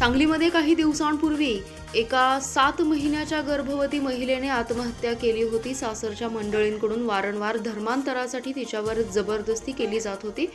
सांगलीमध्ये काही दिवसांपूर्वी एका 7 महिन्याच्या गर्भवती महिलेने आत्महत्या केली होती। सासरच्या मंडळींकडून वारंवार धर्मांतरासाठी तिच्यावर जबरदस्ती केली जात होती।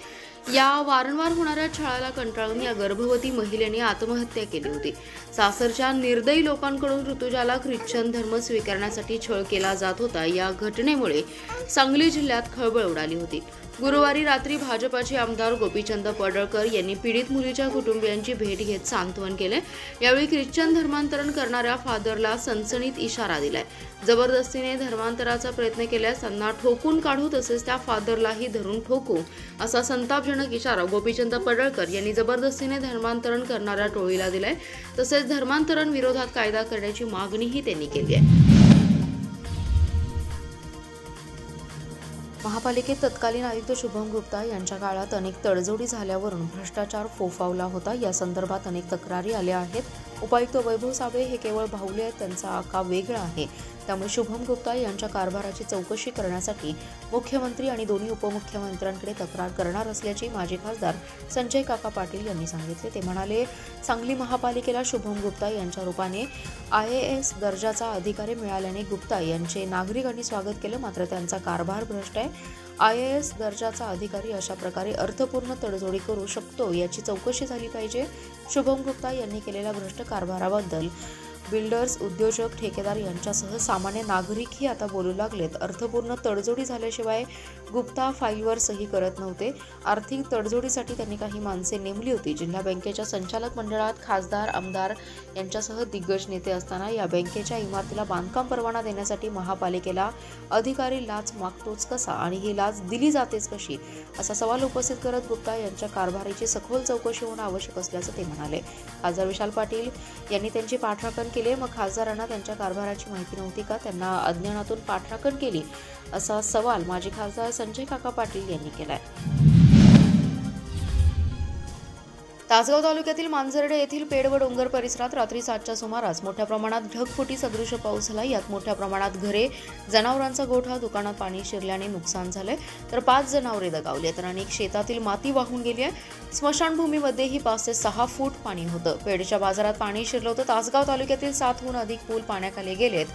या वारंवार होणाऱ्या छळाला कंटाळून या गर्भवती महिलेने आत्महत्या केली होती। सासरच्या निर्दयी लोकांकडून ऋतुजाला ख्रिश्चन धर्म स्वीकारण्यासाठी छळ केला जात होता। या घटनेमुळे सांगली जिल्ह्यात खळबळ उडाली होती। गुरुवारी रात्री भाजपाचे आमदार गोपीचंद पडळकर यांनी पीडित मुलीच्या कुटुंबियांची भेट घेत सांत्वन केले। यावेळी ख्रिश्चन धर्मांतरण करणाऱ्या फादरला सनसनीत इशारा दिलाय। जबरदस्तीने धर्मांतराचा प्रयत्न केल्यास त्यांना ठोकून काढू, तसेच त्या फादरलाही धरून ठोकू, असा संतापजनक इशारा गोपीचंद पडळकर यांनी जबरदस्तीने धर्मांतरण करणाऱ्या टोळीला दिलाय। तसेच धर्मांतरण विरोधात कायदा करण्याची मागणीही त्यांनी केली आहे। महापालिकेत तत्कालीन आयुक्त शुभम गुप्ता यांच्या काळात अनेक तडजोडी झाल्यावरून भ्रष्टाचार फोफावला होता। या संदर्भात अनेक तक्रारी आल्या आहेत। उपायुक्त वैभव साबळे हे केवळ बाहुले आहेत, त्यांचा आका वेगळा आहे। त्यामुळे शुभम गुप्ता यांच्या कारभाराची चौकशी करण्यासाठी मुख्यमंत्री आणि दोन्ही उपमुख्यमंत्र्यांकडे तक्रार करणार असल्याचे माजी खासदार संजय काका पाटील यांनी सांगितले। ते म्हणाले, सांगली महापालिकेला शुभम गुप्ता यांच्या रूपाने IAS दर्जाचा अधिकारी मिळाल्याने गुप्ता यांचे नागरिकांनी स्वागत केलं, मात्र त्यांचा कारभार भ्रष्ट आहे। IAS दर्जाचा अधिकारी अशा प्रकारे अर्थपूर्ण तडजोडी करू शकतो याची चौकशी झाली पाहिजे। शुभम गुप्ता यांनी केलेल्या भ्रष्ट कारभाराबद्दल बिल्डर्स, उद्योजक, ठेकेदार यांच्यासह सामान्य नागरिकही आता बोलू लागलेत। अर्थपूर्ण तडजोडी झाल्याशिवाय गुप्ता फाईलवर सही करत नव्हते। आर्थिक तडजोडीसाठी त्यांनी काही माणसे नेमली होती। जिल्हा बँकेच्या संचालक मंडळात खासदार, आमदार यांच्यासह दिग्गज नेते असताना या बँकेच्या इमारतीला बांधकाम परवाना देण्यासाठी महापालिकेला अधिकारी लाच मागतोच कसा आणि ही लाच दिली जातेच कशी, असा सवाल उपस्थित करत गुप्ता यांच्या कारभाराची सखोल चौकशी होणं आवश्यक असल्याचं ते म्हणाले। खासदार विशाल पाटील यांनी त्यांची पाठराखण केले, मग खासदारांना त्यांच्या कारभाराची माहिती नव्हती का? त्यांना अज्ञानातून पाठराखण केली, असा सवाल माजी खासदार संजय काका पाटील यांनी केलाय। तासगाव तालुक्यातील मांजर्डे येथील पेड व डोंगर परिसरात रात्री 7च्या सुमारास मोठ्या प्रमाणात ढगफुटी सदृश पाऊस झाला। यात मोठ्या प्रमाणात घरे, जनावरांचा गोठा, दुकानात पाणी शिरल्याने नुकसान झाले, तर 5 जनावरे दगावली, तर अनेक शेतातील माती वाहून गेली आहे। स्मशानभूमीमध्येही 5 ते 6 फूट पाणी होतं। पेडच्या बाजारात पाणी शिरलं होतं। तासगाव तालुक्यातील 7हून अधिक पूल पाण्याखाली गेलेत।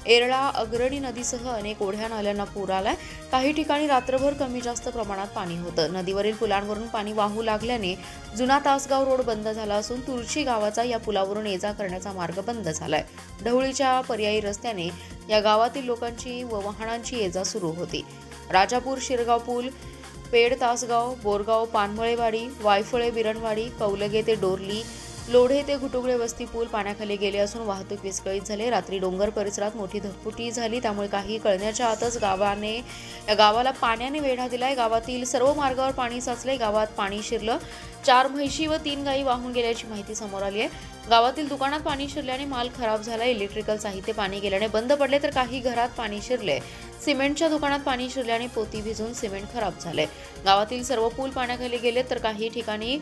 एरळा, अग्रणी नदीसह अनेक ओढ्या नाल्यांना पूर आलाय। काही ठिकाणी रात्रभर कमी जास्त प्रमाणात पाणी होतं। नदीवरील पुलांवरून पाणी वाहू लागल्याने जुना तासगाव रोड बंद झाला असून तुळशी गावाचा या पुलावरून ये-जा करण्याचा मार्ग बंद झालाय। ढवळीच्या पर्यायी रस्त्याने या गावातील लोकांची व वाहनांची ये-जा सुरू होती। राजापूर शिरगाव पूल, पेड तासगाव, बोरगाव पानमळेवाडी, वायफळे बिरणवाडी, कौलगे ते डोरली, लोढे ते घुटुगळे वस्ती पूल पाण्याखाली गेले असून वाहतूक विस्कळीत झाली। रात्री डोंगर परिसरात मोठी ढगफुटी झाली, त्यामुळे काही कळण्याच्या आतच गावाला पाण्याने वेढा दिलाय। गावातील सर्व मार्गावर पाणी साचले, गावात पाणी शिरलं। 4 म्हैशी व 3 गायी वाहून गेल्याची माहिती समोर आली आहे। गावातील दुकानात पाणी शिरल्याने माल खराब झाला। इलेक्ट्रिकल साहित्य पाणी गेल्याने बंद पडले, तर काही घरात पाणी शिरले। सिमेंटच्या दुकानात पाणी शिरल्याने पोती भिजून सिमेंट खराब झाले। गावातील सर्व पूल पाण्याखाली गेले, तर काही ठिकाणी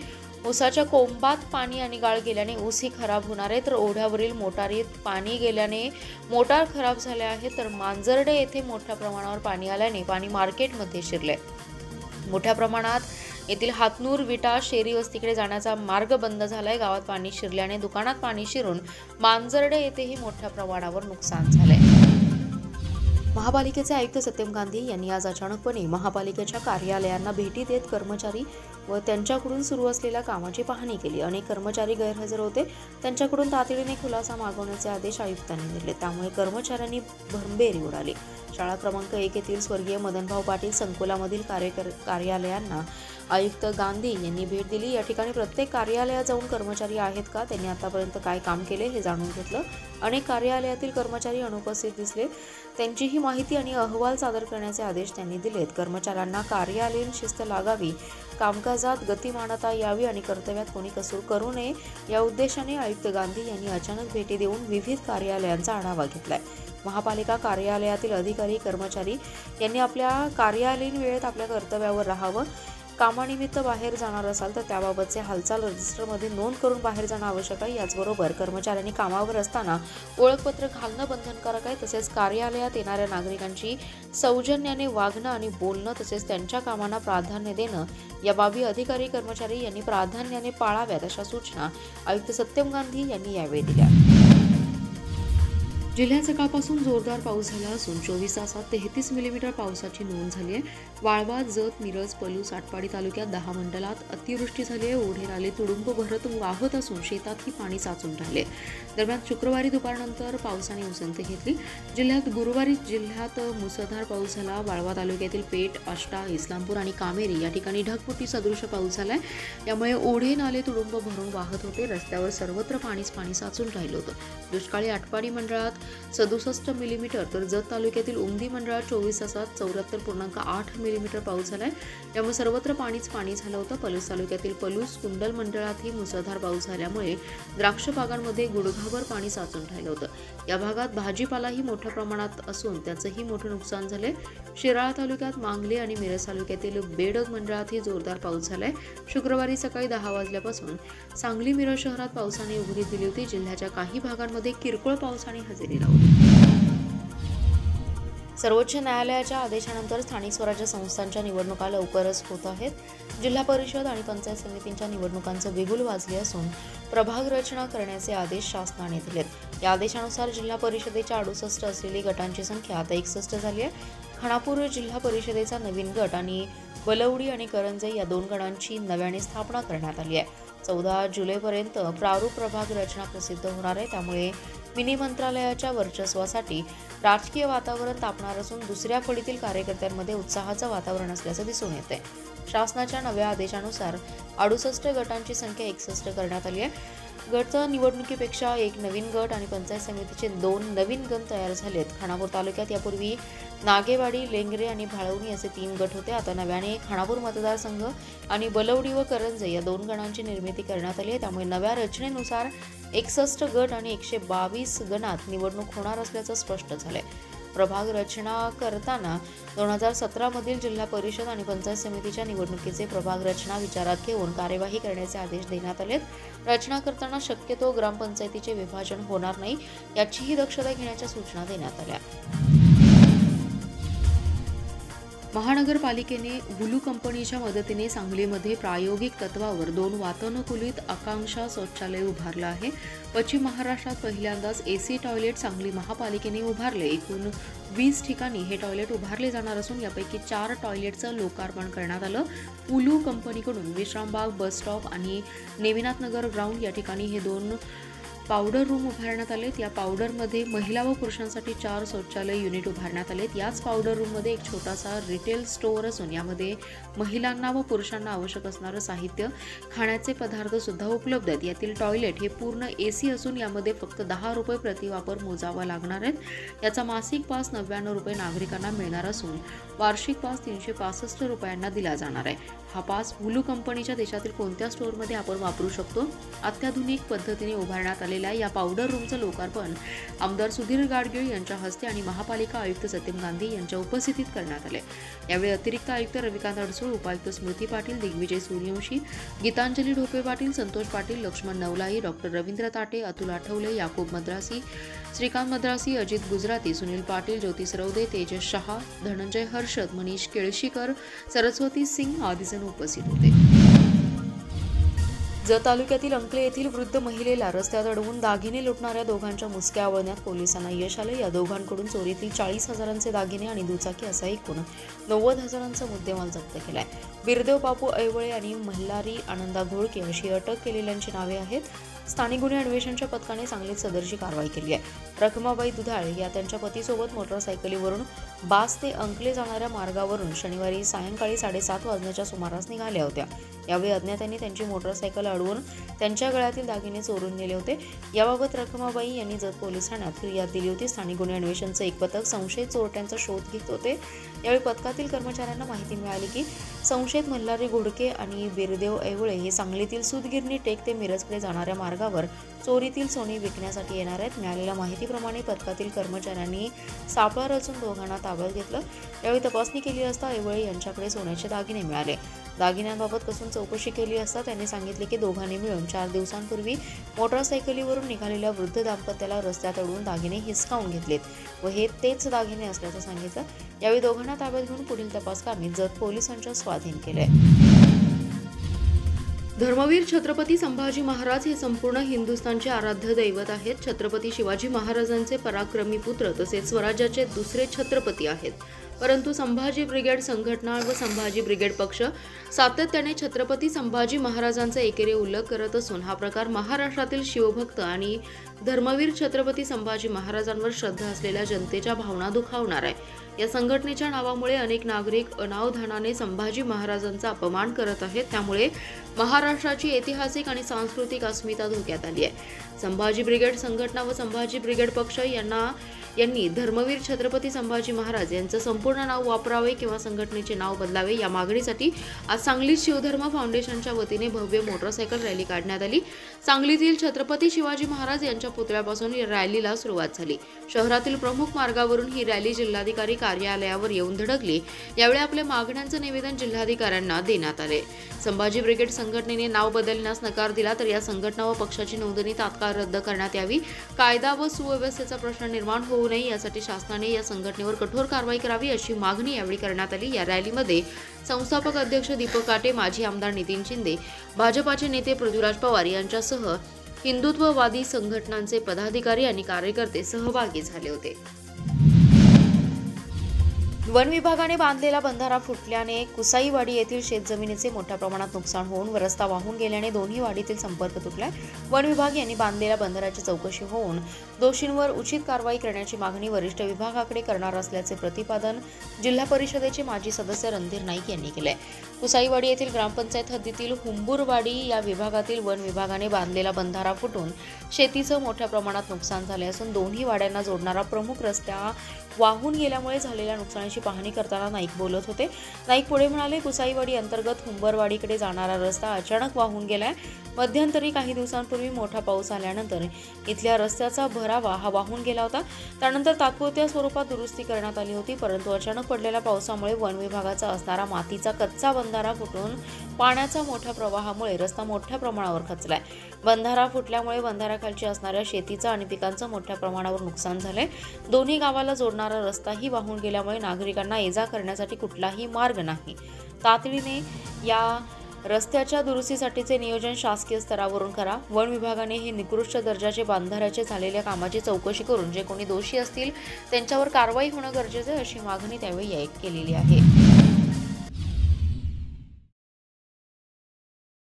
ऊसाच्या कोंबात पाणी आणि गाळ गेल्याने ऊसही खराब होणार आहे, तर ओढ्यावरील मोटारीत पाणी गेल्याने मोटार खराब झाले आहे, तर मांजर्डे येथे मोठ्या प्रमाणावर पाणी आल्याने पाणी मार्केटमध्ये शिरले। मोठ्या प्रमाणात येथील हातनूर, विटा, शेरी वस्तीकडे जाण्याचा मार्ग बंद झालाय। गावात पाणी शिरल्याने दुकानात पाणी शिरून मांजर्डे येथेही मोठ्या प्रमाणावर नुकसान झालंय। महापालिकेचे आयुक्त सत्यम गांधी यांनी आज अचानकपणे महापालिकेच्या कार्यालयांना भेटी देत कर्मचारी व त्यांच्याकडून सुरू असलेल्या कामाची पाहणी केली। अनेक कर्मचारी गैरहजर होते, त्यांच्याकडून तातडीने खुलासा मागवण्याचे आदेश आयुक्तांनी दिले, त्यामुळे कर्मचाऱ्यांनी भरभेरी उडाली। शाळा क्रमांक 1 येथील स्वर्गीय मदनभाऊ पाटील संकुलामधील कार्यालयांना आयुक्त गांधी यांनी भेट दिली। या ठिकाणी प्रत्येक कार्यालयात जाऊन कर्मचारी आहेत का, त्यांनी आतापर्यंत काय काम केले हे जाणून घेतलं। अनेक कार्यालयातील कर्मचारी अनुपस्थित दिसले, त्यांचीही माहिती आणि अहवाल सादर करण्याचे आदेश त्यांनी दिलेत। कर्मचाऱ्यांना कार्यालयीन शिस्त लागावी, कामकाजात गतिमानता यावी आणि कर्तव्यात कोणी कसूर करू नये या उद्देशाने आयुक्त गांधी यांनी अचानक भेटी देऊन विविध कार्यालयांचा आढावा घेतलाय। महापालिका कार्यालयातील अधिकारी, कर्मचारी यांनी आपल्या कार्यालयीन वेळेत आपल्या कर्तव्यावर राहावं कामानिमित्त बाहेर जाणार असाल तर त्याबाबतचे हालचाल रजिस्टरमध्ये नोंद करून बाहेर जाणं आवश्यक आहे। याचबरोबर कर्मचाऱ्यांनी कामावर असताना ओळखपत्र घालणं बंधनकारक आहे। तसेच कार्यालयात येणाऱ्या नागरिकांची सौजन्याने वागणं आणि बोलणं तसेच त्यांच्या कामांना प्राधान्य देणं या बाबी अधिकारी कर्मचारी यांनी प्राधान्याने पाळाव्यात अशा सूचना आयुक्त सत्यम गांधी यांनी यावेळी दिल्या। जिल्ह्यात सकाळपासून जोरदार पाऊस झाला असून 24 तासात 33 मिलीमीटर पावसाची नोंद झाली आहे। वाळवा, जत, मिरज, पलूस, आटपाडी तालुक्यात 10 मंडलात अतिवृष्टी झाली आहे। ओढे नाले तुडुंब भरत वाहत असून शेतातही पाणी साचून राहिले। दरम्यान शुक्रवारी दुपारनंतर पावसाने उसंत घेतली। गुरुवारी जिल्ह्यात मुसळधार पाऊस झाला। वाळवा तालुक्यातील पेठ, आष्टा, इस्लामपूर आणि कामेरी या ठिकाणी ढगफुटी सदृश पाऊस झालाय। यामुळे ओढे नाले तुडुंब भरून वाहत होते। रस्त्यावर सर्वत्र पाणी साचून राहिलं होतं। दुष्काळी आटपाडी मंडळात 67 मिलीमीटर तर जत तालुक्यातील उमदी मंडळात 24 तासात 74.8 मिलीमीटर पाऊस झालाय। यामुळे सर्वत्र पाणी झालं होतं। पलूस तालुक्यातील पलूस कुंडल मंडळातही मुसळधार पाऊस झाल्यामुळे द्राक्ष बागांमध्ये गुडघाभर पाणी साचून राहिलं होतं। या भागात भाजीपालाही मोठ्या प्रमाणात असून त्याचंही मोठं नुकसान झालंय। शिराळा तालुक्यात मांगले आणि मिरज तालुक्यातील बेडग मंडळातही जोरदार पाऊस झालाय। शुक्रवारी सकाळी 10 वाजल्यापासून सांगली मिरज शहरात पावसाने उघडीप दिली होती। जिल्ह्याच्या काही भागांमध्ये किरकोळ पावसाने हजेरी लावली। सर्वोच्च न्यायालयाच्या आदेशानंतर स्थानिक स्वराज्य संस्थांच्या निवडणुका लवकरच होत आहेत। जिल्हा परिषद आणि पंचायत समितींच्या निवडणुकांचं बिगुल वाजले असून प्रभाग रचना करण्याचे आदेश शासनाने दिलेत। या आदेशानुसार जिल्हा परिषदेच्या 68 असलेली गटांची संख्या आता 61 झाली आहे। खानापूर जिल्हा परिषदेचा नवीन गट आणि बलवडी आणि करंजे या 2 गटांची नव्याने स्थापना करण्यात आली आहे। 14 जुलैपर्यंत प्रारूप प्रभाग रचना प्रसिद्ध होणार आहे। त्यामुळे मिनी मंत्रालयाच्या वर्चस्वासाठी राजकीय वातावरण तापणार असून दुसऱ्या फळीतील कार्यकर्त्यांमध्ये उत्साहाचं वातावरण असल्याचं दिसून येतंय। शासनाच्या नव्या आदेशानुसार 68 गटांची संख्या 61 करण्यात आली आहे। गट निवडणुकीपेक्षा एक नवीन गट आणि पंचायत समितीचे 2 नवीन गट तयार झालेत। खानापूर तालुक्यात यापूर्वी नागेवाडी, लेंगरे आणि भाळवणी असे 3 गट होते। आता नव्याने खानापूर मतदारसंघ आणि बलवडी व करंजे या 2 गणांची निर्मिती करण्यात आली आहे। त्यामुळे नव्या रचनेनुसार 61 गट आणि 122 गणात निवडणूक होणार असल्याचं स्पष्ट झालंय। प्रभाग रचना करताना 2017 मधील जिल्हा परिषद आणि पंचायत समितीच्या निवडणुकीचे प्रभाग रचना विचारात घेऊन कार्यवाही करण्याचे आदेश देण्यात आलेत। रचना करताना शक्यतो ग्रामपंचायतीचे विभाजन होणार नाही याचीही दक्षता घेण्याच्या सूचना देण्यात आल्या। महानगरपालिकेने हुलू कंपनीच्या मदतीने सांगलीमध्ये प्रायोगिक तत्वावर 2 वातानुकूलित आकांक्षा शौचालय उभारलं आहे। पश्चिम महाराष्ट्रात पहिल्यांदाच एसी टॉयलेट सांगली महापालिकेने उभारले। एकूण 20 ठिकाणी हे टॉयलेट उभारले जाणार असून यापैकी 4 टॉयलेटचं लोकार्पण करण्यात आलं। हुलू कंपनीकडून विश्रामबाग बस स्टॉप आणि नेमिनाथनगर ग्राउंड या ठिकाणी हे 2 पावडर रूम उभारण्यात आलेत। या पावडरमध्ये महिला व पुरुषांसाठी 4 शौचालय युनिट उभारण्यात आलेत। याच पावडर रूममध्ये एक छोटासा रिटेल स्टोअर असून यामध्ये महिलांना व पुरुषांना आवश्यक असणारं साहित्य, खाण्याचे पदार्थ सुद्धा उपलब्ध आहेत। यातील टॉयलेट हे पूर्ण एसी असून यामध्ये फक्त 10 रुपये प्रतिवापर मोजावा लागणार आहेत। याचा मासिक पास 99 रुपये नागरिकांना मिळणार असून वार्षिक पास 365 रुपयांना दिला जाणार आहे। हा पास हुलू कंपनीच्या देशातील कोणत्या स्टोअरमध्ये आपण वापरू शकतो। अत्याधुनिक पद्धतीने उभारण्यात आलेल्या या पावडर रूमचं लोकार्पण आमदार सुधीर गाडगीळ यांच्या हस्ते आणि महापालिका आयुक्त सत्यम गांधी यांच्या उपस्थितीत करण्यात आले। यावेळी अतिरिक्त आयुक्त रविकांत अडसूळ, उपायुक्त स्मृती पाटील, दिग्विजय सूर्यवंशी, गीतांजली ढोपे पाटील, संतोष पाटील, लक्ष्मण नवलाई, डॉक्टर रवींद्र ताटे, अतुल आठवले, याकूब मद्रासी, श्रीकांत मद्रासी, अजित गुजराती, सुनील पाटील, ज्योती सरवदे, तेजस शहा, धनंजय हर्षद, मनीष केळशीकर, सरस्वती सिंग आदी जण उपस्थित होते। जत तालुक्यातील अंकले येथील वृद्ध महिलेला रस्त्यात अडवून दागिने लुटणाऱ्या दोघांच्या मुसक्या आवळण्यात पोलिसांना यश आले। या दोघांकडून चोरीतील 40,000चे दागिने आणि दुचाकी असा एकूण 90,000चा मुद्देमाल जप्त केलाय। बिरदेव बापू ऐवळे आणि मल्हारी आनंदा घोळके अशी अटक केलेल्यांची नावे आहेत। स्थानिक गुन्हे अन्वेषणच्या पथकाने सांगलीत सदरची कारवाई केली आहे। रखमाबाई दुधाळ या त्यांच्या पतीसोबत मोटरसायकलीवरून बास ते अंकले जाणाऱ्या मार्गावरून शनिवारी सायंकाळी 7:30 वाजण्याच्या सुमारास निघाल्या होत्या। यावेळी अज्ञातांनी त्यांची मोटरसायकल अडवून त्यांच्या गळ्यातील दागिने चोरून नेले होते। याबाबत रखमाबाई यांनी जत पोलीस ठाण्यात फिर्याद दिली होती। स्थानिक गुन्हे अन्वेषणचं एक पथक संशयित चोरट्यांचा शोध घेत होते। यावेळी पथकातील कर्मचाऱ्यांना माहिती मिळाली की संशयित मल्हारी घोडके आणि बिरदेव ऐवळे हे सांगलीतील सुतगिरणी टेक ते मिरजकडे जाणाऱ्या मार्गावर चोरीतील सोने विकण्यासाठी येणार आहेत। मिळालेल्या माहितीप्रमाणे पथकातील कर्मचाऱ्यांनी सापळा रचून दोघांना ताब्यात घेतलं। यावेळी तपासणी केली असता ऐवळे यांच्याकडे सोन्याचे दागिने मिळाले। दागिन्यांबाबत कसून चौकशी केली असता त्यांनी सांगितले की दोघांनी मिळून 4 दिवसांपूर्वी मोटरसायकलीवरून निघालेल्या वृद्ध दाम्पत्याला रस्त्यात अडवून दागिने हिसकावून घेतलेत व हे तेच दागिने असल्याचं सांगितलं। यावेळी दोघांना ताब्यात घेऊन पुढील तपासकामी जत पोलिसांच्या स्वाधीन केले। धर्मवीर छत्रपती संभाजी महाराज हे संपूर्ण हिंदुस्थानचे आराध्य दैवत आहेत। छत्रपती शिवाजी महाराजांचे पराक्रमी पुत्र तसेच स्वराज्याचे दुसरे छत्रपती आहेत। परंतु संभाजी ब्रिगेड संघटना व संभाजी ब्रिगेड पक्ष सातत्याने छत्रपती संभाजी महाराजांचा एकेरी उल्लेख करत असून हा प्रकार महाराष्ट्रातील शिवभक्त आणि धर्मवीर छत्रपती संभाजी महाराजांवर श्रद्धा असलेल्या जनतेच्या भावना दुखावणार आहे। या संघटनेच्या नावामुळे अनेक नागरिक अनावधानाने संभाजी महाराजांचा अपमान करत आहेत, त्यामुळे महाराष्ट्राची ऐतिहासिक आणि सांस्कृतिक अस्मिता धोक्यात आली आहे। संभाजी ब्रिगेड संघटना व संभाजी ब्रिगेड पक्ष यांनी धर्मवीर छत्रपती संभाजी महाराज यांचं संपूर्ण नाव वापरावे किंवा संघटनेचे नाव बदलावे या मागणीसाठी आज सांगलीत शिवधर्म फाउंडेशनच्या वतीने भव्य मोटरसायकल रॅली काढण्यात आली। सांगलीतील छत्रपती शिवाजी महाराज यांच्या पुतळ्यापासून या रॅलीला सुरुवात झाली। शहरातील प्रमुख मार्गावरून ही रॅली जिल्हाधिकारी कार्यालयावर येऊन धडकली। यावेळी आपल्या मागण्यांचं निवेदन जिल्हाधिकाऱ्यांना देण्यात आले। संभाजी ब्रिगेड संघटनेने नाव बदलण्यास नकार दिला तर या संघटना व पक्षाची नोंदणी तात्काळ रद्द करण्यात यावी। कायदा व सुव्यवस्थेचा प्रश्न निर्माण होऊ नये यासाठी शासनाने या संघटनेवर कठोर कारवाई करावी अशी मागणी यावेळी करण्यात आली। या रॅलीमध्ये संस्थापक अध्यक्ष दीपक काटे, माजी आमदार नितीन शिंदे, भाजपाचे नेते पृथ्वीराज पवार यांच्यासह हिंदुत्ववादी संघटनांचे पदाधिकारी आणि कार्यकर्ते सहभागी झाले होते। वन विभागाने बांधलेला बंधारा फुटल्याने कुसाईवाडी येथील शेतजमिनीचे मोठ्या प्रमाणात नुकसान होऊन व रस्ता वाहून गेल्याने दोन्ही वाडीतील संपर्क तुटलाय। वन विभाग यांनी बांधलेल्या बंधाऱ्याची चौकशी होऊन दोषींवर उचित कारवाई करण्याची मागणी वरिष्ठ विभागाकडे करणार असल्याचे प्रतिपादन जिल्हा परिषदेचे माजी सदस्य रणधीर नाईक यांनी केले। कुसाईवाडी येथील ग्रामपंचायत हद्दीतील हुंबुरवाडी या विभागातील वन विभागाने बांधलेला बंधारा फुटून शेतीचं मोठ्या प्रमाणात नुकसान झाले असून दोन्ही वाड्यांना जोडणारा प्रमुख रस्ता वाहून गेल्यामुळे झालेल्या नुकसानीची पाहणी करताना नाईक बोलत होते। नाईक पुढे म्हणाले, कुसाईवाडी अंतर्गत हुंबरवाडीकडे जाणारा रस्ता अचानक वाहून गेलाय। मध्यंतरी काही दिवसांपूर्वी मोठा पाऊस आल्यानंतर इथल्या रस्त्याचा भरावा हा वाहून गेला होता। त्यानंतर तात्पुरत्या स्वरूपात दुरुस्ती करण्यात आली होती, परंतु अचानक पडलेल्या पावसामुळे वन विभागाचा असणारा मातीचा कच्चा बंधारा फुटून पाण्याच्या मोठ्या प्रवाहामुळे रस्ता मोठ्या प्रमाणावर खचलाय। बंधारा फुटल्यामुळे बंधाऱ्याखालची असणाऱ्या शेतीचं आणि पिकांचं मोठ्या प्रमाणावर नुकसान झालंय। दोन्ही गावाला जोडणारा रस्ताही वाहून गेल्यामुळे नागरिकांना ये-जा करण्यासाठी कुठलाही मार्ग नाही। तातडीने या रस्त्याच्या दुरुस्तीसाठीचे नियोजन शासकीय स्तरावरून करा। वन विभागाने हे निकृष्ट दर्जाचे बंधाऱ्याचे झालेल्या कामाची चौकशी करून जे कोणी दोषी असतील त्यांच्यावर कारवाई होणं गरजेचं आहे अशी मागणी त्यावेळी केलेली आहे।